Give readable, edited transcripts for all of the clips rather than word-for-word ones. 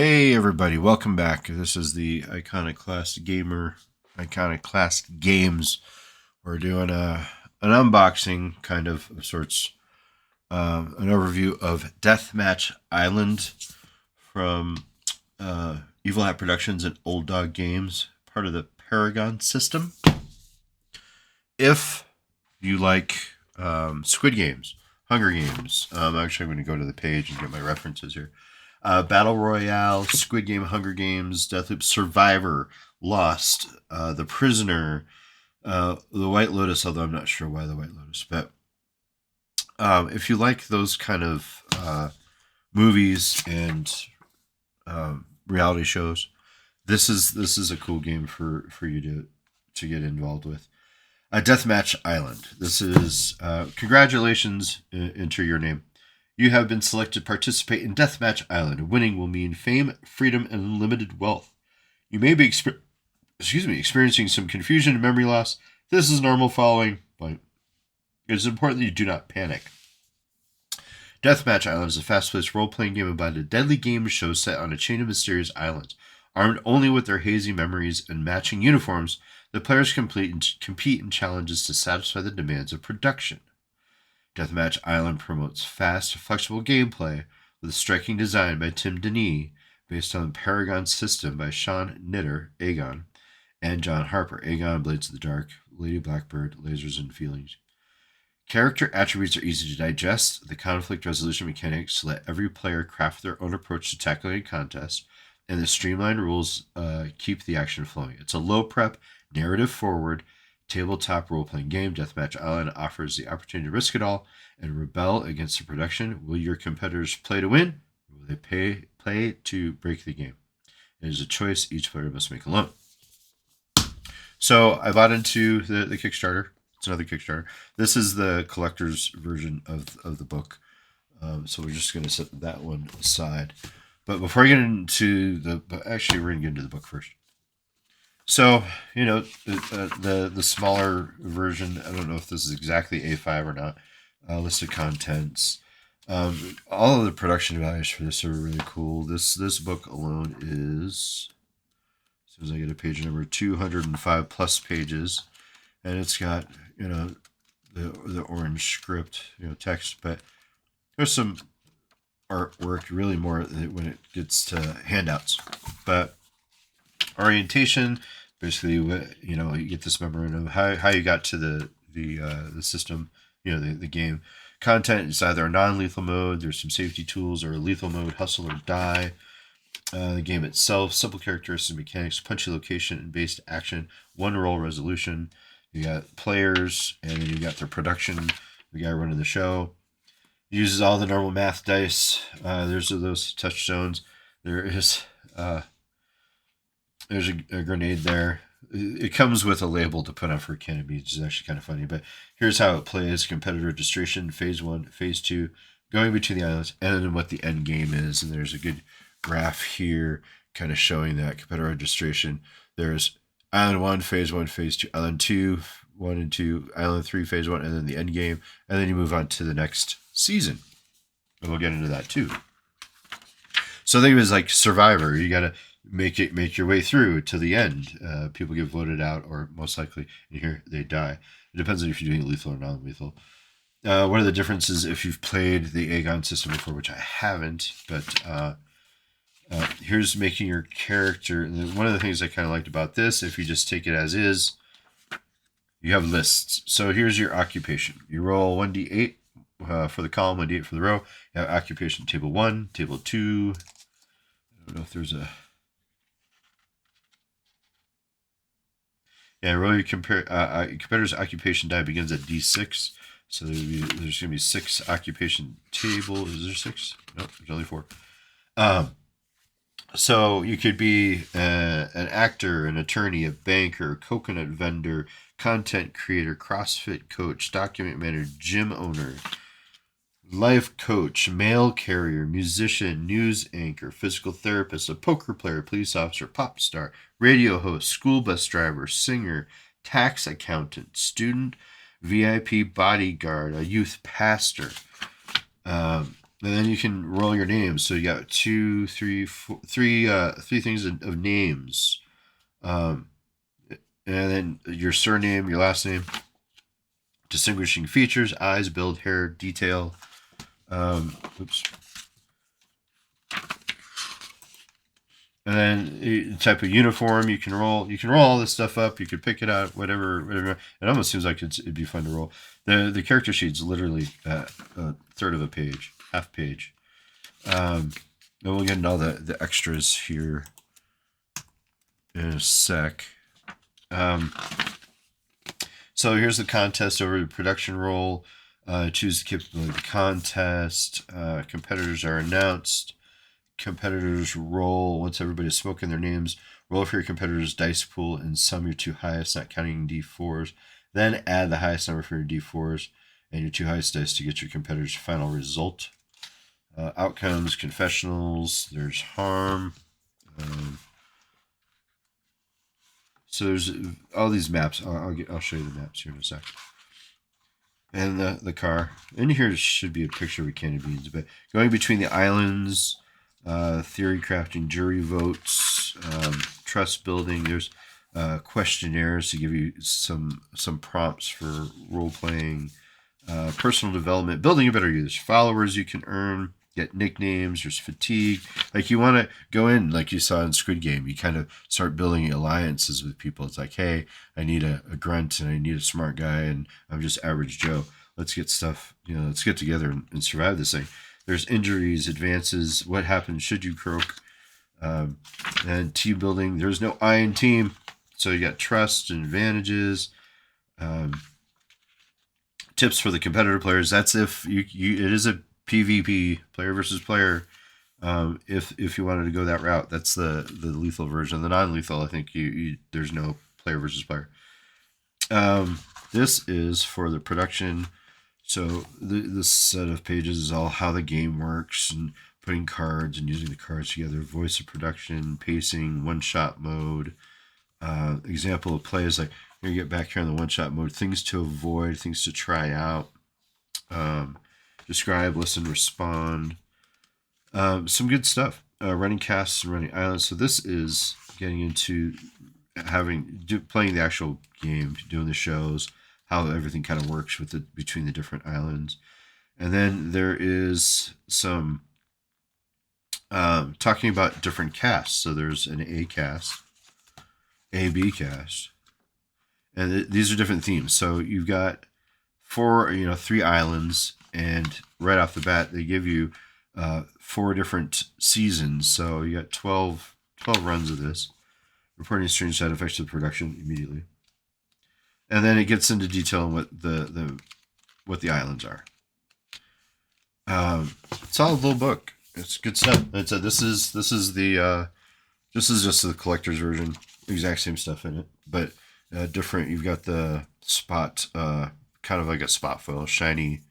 Hey everybody, welcome back. This is the Iconoclast Games. We're doing an unboxing kind of sorts, an overview of Deathmatch Island from Evil Hat Productions and Old Dog Games, part of the Paragon System. If you like Squid Games, Hunger Games, actually I'm going to go to the page and get my references here. Battle Royale, Squid Game, Hunger Games, Deathloop, Survivor, Lost, The Prisoner, The White Lotus, although I'm not sure why The White Lotus. But if you like those kind of movies and reality shows, this is a cool game for you to get involved with. Deathmatch Island. This is congratulations. Enter your name. You have been selected to participate in Deathmatch Island. Winning will mean fame, freedom, and unlimited wealth. You may be experiencing some confusion and memory loss. This is normal following, but it is important that you do not panic. Deathmatch Island is a fast-paced role-playing game about a deadly game show set on a chain of mysterious islands. Armed only with their hazy memories and matching uniforms, the players compete in challenges to satisfy the demands of production. Deathmatch Island promotes fast, flexible gameplay with a striking design by Tim Denis, based on the Paragon System by Sean Knitter, Aegon, and John Harper, Aegon, Blades of the Dark, Lady Blackbird, Lasers and Feelings. Character attributes are easy to digest. The conflict resolution mechanics let every player craft their own approach to tackling a contest, and the streamlined rules keep the action flowing. It's a low prep, narrative forward, tabletop role-playing game. Deathmatch Island offers the opportunity to risk it all and rebel against the production. Will your competitors play to win, or will they play to break the game? It is a choice each player must make alone. So I bought into the Kickstarter. It's another Kickstarter. This is the collector's version of the book. So we're just going to set that one aside. But before I get into actually, we're going to get into the book first. So, the smaller version, I don't know if this is exactly A5 or not, list of contents. All of the production values for this are really cool. This book alone is, as soon as I get a page number, 205 plus pages. And it's got, the orange script, text. But there's some artwork, really more when it gets to handouts. But orientation, basically, you get this memorandum of how you got to the system, the game. Content is either a non-lethal mode, there's some safety tools, or a lethal mode, hustle or die. The game itself, simple characteristics, mechanics, punchy location, and based action, one roll resolution. You got players, and then you got their production, the guy running the show. Uses all the normal math dice. There's those touchstones. There's a grenade there. It comes with a label to put on for canopy, which is actually kind of funny. But here's how it plays: competitor registration, phase 1, phase 2, going between the islands, and then what the end game is. And there's a good graph here, kind of showing that competitor registration. There's Island 1, phase 1, phase 2, Island 2, 1 and 2, Island 3, phase 1, and then the end game. And then you move on to the next season. And we'll get into that too. So think of it as like Survivor. You got to make your way through to the end. People get voted out, or most likely in here they die. It depends on if you're doing lethal or non-lethal. One of the differences, if you've played the Aegon system before, which I haven't, but here's making your character. And one of the things I kind of liked about this, if you just take it as is, you have lists. So here's your occupation. You roll 1d8 for the column, 1d8 for the row. You have occupation table 1, table 2. I don't know if there's a... Yeah, roll your competitor's occupation die begins at D6. So there's going to be 6 occupation tables. Is there 6? Nope, there's only 4. So you could be an actor, an attorney, a banker, coconut vendor, content creator, CrossFit coach, document manager, gym owner, life coach, mail carrier, musician, news anchor, physical therapist, a poker player, police officer, pop star, radio host, school bus driver, singer, tax accountant, student, VIP bodyguard, a youth pastor. And then you can roll your names. So you got two, three, four, three things of names. Um, and then your surname, your last name, distinguishing features, eyes, build, hair, detail. Oops. And then the type of uniform you can roll. You can roll all this stuff up. You could pick it out, whatever. It almost seems like it'd be fun to roll. The character sheet's literally a third of a page, half page. And we'll get into all the extras here in a sec. So here's the contest over the production roll. Choose the capability of the contest. Competitors are announced. Competitors roll once everybody's spoken their names. Roll for your competitor's dice pool and sum your two highest, not counting D4s. Then add the highest number for your D4s and your two highest dice to get your competitor's final result. Outcomes, confessionals, there's harm. So there's all these maps. I'll show you the maps here in a sec. And the car. In here should be a picture of candy beans, but going between the islands, theory crafting, jury votes, trust building. There's questionnaires to give you some prompts for role playing, personal development, building a better you. There's followers you can earn, get nicknames. There's fatigue. Like you want to go in, like you saw in Squid Game, you kind of start building alliances with people. It's like, hey, I need a grunt and I need a smart guy, and I'm just average Joe. Let's get stuff. Let's get together and survive this thing. There's injuries, advances. What happens should you croak? And team building. There's no I in team, so you got trust and advantages. Tips for the competitor players. That's if you it is a PvP, player versus player. If you wanted to go that route, that's the lethal version. The non-lethal, I think there's no player versus player. This is for the production. So this set of pages is all how the game works and putting cards and using the cards together. Voice of production, pacing, one-shot mode. Example of play is like, you get back here on the one-shot mode. Things to avoid, things to try out. Describe, listen, respond. Some good stuff. Running casts and running islands. So this is getting into playing the actual game, doing the shows, how everything kind of works between the different islands. And then there is some talking about different casts. So there's an A cast, A, B cast. And these are different themes. So you've got 3 islands, and right off the bat, they give you 4 different seasons. So you got 12 runs of this. Reporting strange side effects to the production immediately. And then it gets into detail on what the islands are. Solid little book. It's good stuff. This is just the collector's version. Exact same stuff in it, but different. You've got the spot, kind of like a spot foil, shiny.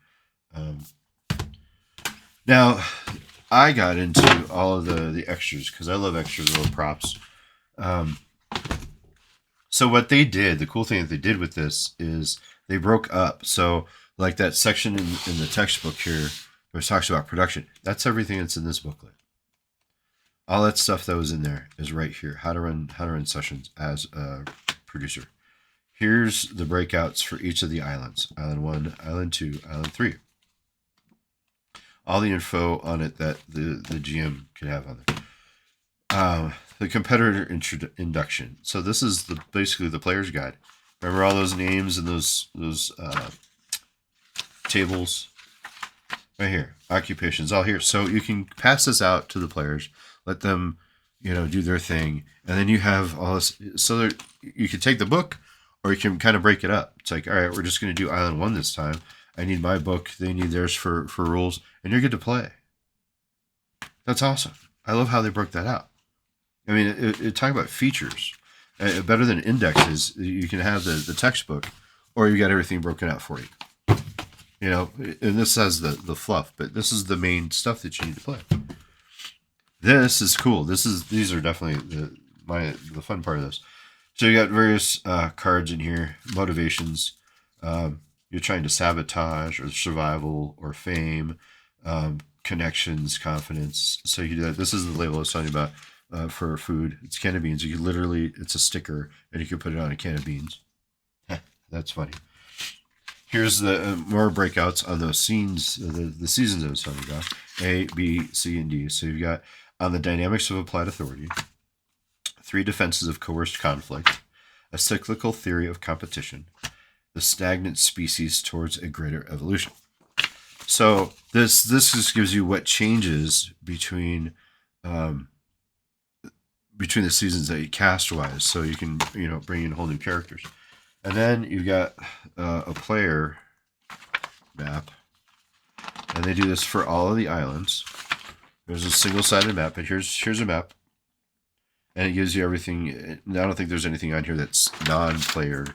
Now, I got into all of the extras because I love extras, little props. So what they did, the cool thing that they did with this is they broke up. So like that section in the textbook here, where it talks about production, that's everything that's in this booklet. All that stuff that was in there is right here. How to run sessions as a producer. Here's the breakouts for each of the islands. Island 1, Island 2, Island 3. All the info on it that the GM could have on there. The competitor induction. So this is basically the player's guide. Remember all those names and those tables? Right here. Occupations, all here. So you can pass this out to the players. Let them, do their thing. And then you have all this. So you can take the book, or you can kind of break it up. It's like, all right, we're just going to do Island 1 this time. I need my book. They need theirs for rules. And you're good to play. That's awesome. I love how they broke that out. I mean, talk about features. Better than indexes, you can have the textbook, or you got everything broken out for you. And this has the fluff, but this is the main stuff that you need to play. This is cool. These are definitely the fun part of this. So you got various cards in here, motivations. You're trying to sabotage or survival or fame. connections, confidence. So you do that. This is the label I was talking about for food. It's can of beans. You can literally, it's a sticker, and you can put it on a can of beans. That's funny. Here's the more breakouts on those scenes, the seasons I was talking about. A, B, C, and D. So you've got on the dynamics of applied authority, 3 defenses of coerced conflict, a cyclical theory of competition, the stagnant species towards a greater evolution. So this just gives you what changes between the seasons that you cast wise, so you can bring in whole new characters. And then you've got a player map, and they do this for all of the islands. There's a single-sided map, but here's a map, and it gives you everything. I don't think there's anything on here that's non-player,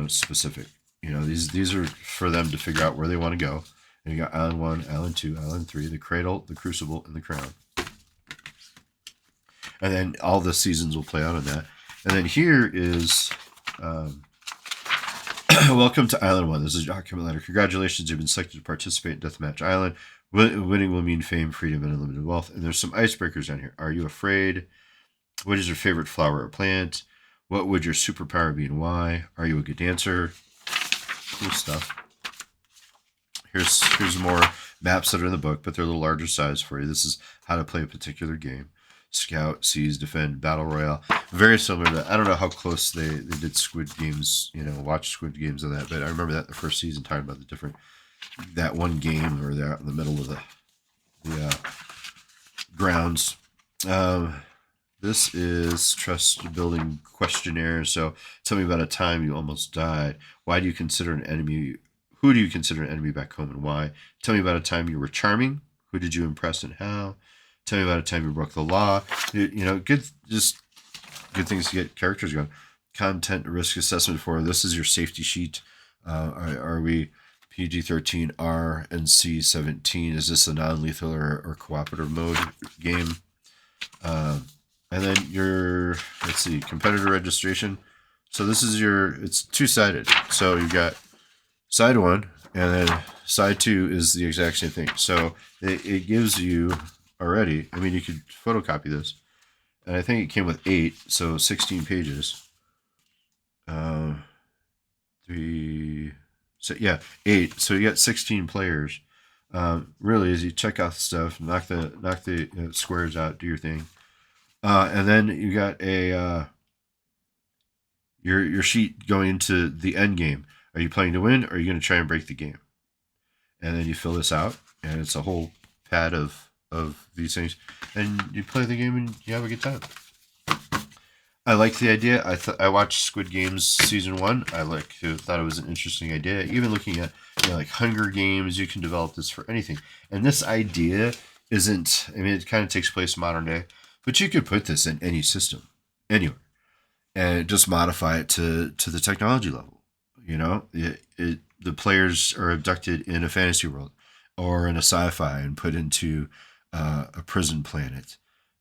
specific. These are for them to figure out where they want to go. And you got Island 1, Island 2, Island 3, the Cradle, the Crucible, and the Crown. And then all the seasons will play out on that. And then here is welcome to Island 1. This is a document letter. Congratulations, you've been selected to participate in Deathmatch Island. Winning will mean fame, freedom, and unlimited wealth. And there's some icebreakers down here. Are you afraid? What is your favorite flower or plant? What would your superpower be and why? Are you a good dancer? Cool stuff. Here's more maps that are in the book, but they're a little larger size for you. This is how to play a particular game. Scout, Seize, Defend, Battle Royale. Very similar to, I don't know how close they did Squid Games, watch Squid Games on that, but I remember that the first season talking about the different, that one game where they're out in the middle of the grounds. This is trust building questionnaire. So tell me about a time you almost died. Why do you consider an enemy? Who do you consider an enemy back home and why? Tell me about a time you were charming. Who did you impress and how? Tell me about a time you broke the law. Good things to get characters going. Content risk assessment for this is your safety sheet. Are we PG-13, R, and C-17? Is this a non-lethal or cooperative mode game? And then let's see, competitor registration. So this is it's two-sided. So you've got side 1, and then side 2 is the exact same thing. So it gives you already, you could photocopy this. And I think it came with 8, so 16 pages. 8. So you got 16 players. Really, as you check out the stuff, knock the squares out, do your thing. And then you got your sheet going into the end game. Are you playing to win, or are you going to try and break the game? And then you fill this out, and it's a whole pad of these things, and you play the game and you have a good time. I like the idea. I watched Squid Games season 1. I thought it was an interesting idea. Even looking at like Hunger Games, you can develop this for anything. And this idea isn't. It kind of takes place modern day, but you could put this in any system, anywhere, and just modify it to the technology level. The players are abducted in a fantasy world or in a sci-fi and put into a prison planet.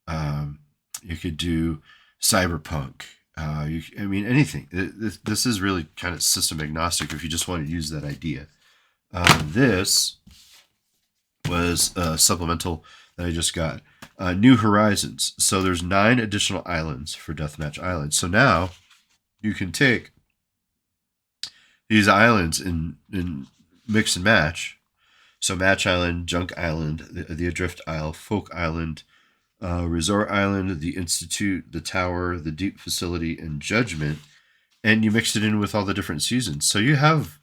You could do cyberpunk. Anything. This is really kind of system agnostic if you just want to use that idea. This was a supplemental that I just got. New Horizons. So there's 9 additional islands for Deathmatch Island. So now you can take these islands in mix and match. So Match Island, Junk Island, the Adrift Isle, Folk Island, Resort Island, the Institute, the Tower, the Deep Facility, and Judgment. And you mix it in with all the different seasons. So you have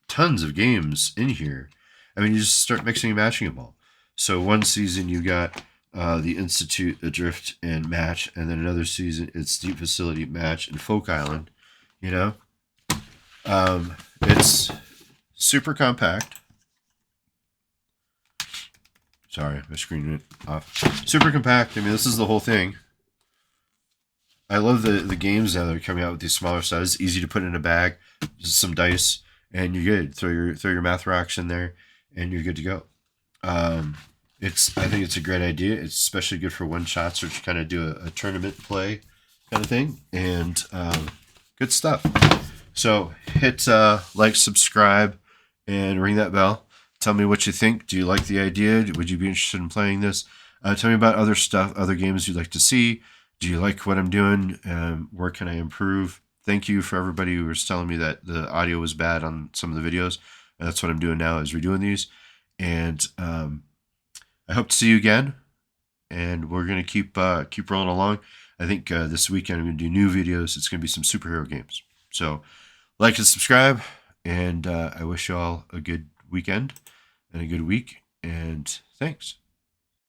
tons of games in here. You just start mixing and matching them all. So one season you got the Institute, Adrift, and Match. And then another season it's Deep Facility, Match, and Folk Island. It's super compact. Sorry, my screen went off. Super compact. This is the whole thing. I love the games now that are coming out with these smaller sizes. Easy to put in a bag, just some dice, and you're good. Throw your math rocks in there, and you're good to go. I think it's a great idea. It's especially good for one shots or to kind of do a tournament play kind of thing, and good stuff. So hit like, subscribe, and ring that bell. Tell me what you think. Do you like the idea? Would you be interested in playing this? Tell me about other stuff, other games you'd like to see. Do you like what I'm doing? Where can I improve? Thank you for everybody who was telling me that the audio was bad on some of the videos. That's what I'm doing now is redoing these. And I hope to see you again. And we're gonna keep rolling along. I think this weekend I'm gonna do new videos. It's gonna be some superhero games. So like and subscribe. And I wish you all a good weekend and a good week. And thanks.